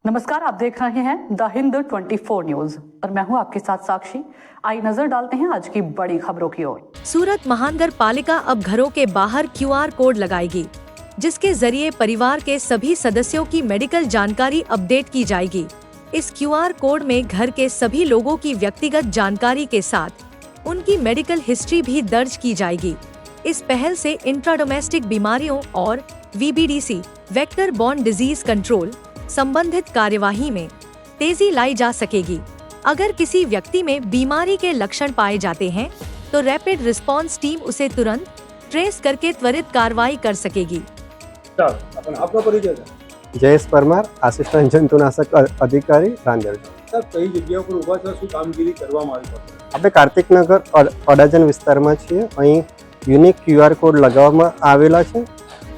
नमस्कार, आप देख रहे हैं द हिंद 24 न्यूज और मैं हूं आपके साथ साक्षी। आइए नजर डालते हैं आज की बड़ी खबरों की ओर। सूरत महानगर पालिका अब घरों के बाहर QR कोड लगाएगी, जिसके जरिए परिवार के सभी सदस्यों की मेडिकल जानकारी अपडेट की जाएगी। इस QR कोड में घर के सभी लोगों की व्यक्तिगत जानकारी के साथ उनकी मेडिकल हिस्ट्री भी दर्ज की जाएगी। इस पहल से इंट्राडोमेस्टिक बीमारियों और VBDC vector borne disease control संबंधित कार्यवाही में तेजी लाई जा सकेगी। अगर किसी व्यक्ति में बीमारी के लक्षण पाए जाते हैं तो रैपिड रिस्पांस टीम उसे तुरंत ट्रेस करके त्वरित कार्रवाई कर सकेगी। आपका परिचय जयेश परमार, आसिस्टंट जंतुनाशक अधिकारी रांદેર। સર, કઈ જગ્યા પર ઊભા છો, શું કામગીરી કરવામાં આવી છે? આપણે કાર્તિકનગર અડાજણ વિસ્તારમાં છીએ। અહીં યુનિક QR કોડ લગાવવામાં આવેલા છે,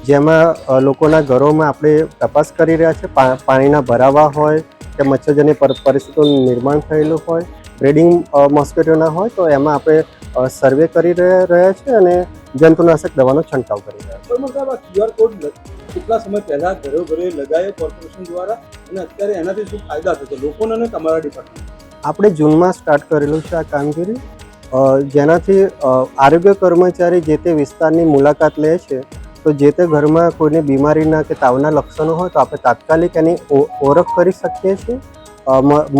જેમાં લોકોના ઘરોમાં આપણે તપાસ કરી રહ્યા છે। પાણીના ભરાવા હોય કે મચ્છરજન્ય પરિસ્થિતિનું નિર્માણ થયેલું હોય, બ્રીડિંગ મોસ્કીટોના હોય તો એમાં આપણે સર્વે કરી રહ્યા છે અને જંતુનાશક દવાનો છંટકાવ કરી રહ્યા છે। પણ સાહેબ, આ QR કોડ કેટલા સમય પહેલા ઘરે ઘરે લગાયો કોર્પોરેશન દ્વારા અને અત્યારે એનાથી શું ફાયદા થશે લોકોને અને તમારા ડિપાર્ટમેન્ટ? આપણે જૂનમાં સ્ટાર્ટ કરેલું છે આ કામગીરી, જેનાથી આરોગ્ય કર્મચારી જે તે વિસ્તારની મુલાકાત લે છે તો જે તે ઘરમાં કોઈને બીમારીના કે તાવના લક્ષણો હોય તો આપણે તાત્કાલિક એની ઓળખ કરી શકીએ છીએ।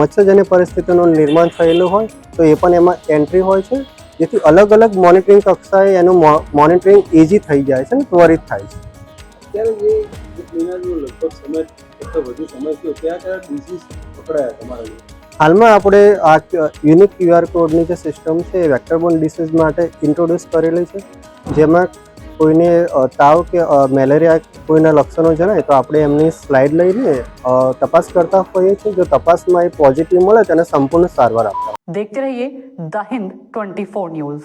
મચ્છરજન્ય પરિસ્થિતિનું નિર્માણ થયેલું હોય તો એ પણ એમાં એન્ટ્રી હોય છે, જેથી अलग अलग મોનિટરિંગ કક્ષાએ એનું મોનિટરિંગ ઇઝી થઈ જાય છે અને ત્વરિત થાય છે। અત્યારે જે મહિનાનો લગભગ સમય કરતાં વધુ સમય થયો, કયા ડિસીઝ પકડાયા તમારા? હાલમાં આપણે આ યુનિક QR કોડની જે સિસ્ટમ છે એ વેક્ટરબોર્ન ડિસીઝ માટે ઇન્ટ્રોડ્યુસ કરેલી છે, જેમાં કોઈને તાવ કે મેલેરિયા કોઈના લક્ષણો જણાય તો આપણે એમની સ્લાઇડ લઈને તપાસ કરતા હોઈએ છીએ। જો તપાસમાં એ પોઝિટિવ મળે તેને સંપૂર્ણ સારવાર આપતા। देखते रहिए द हिंद 24 न्यूज।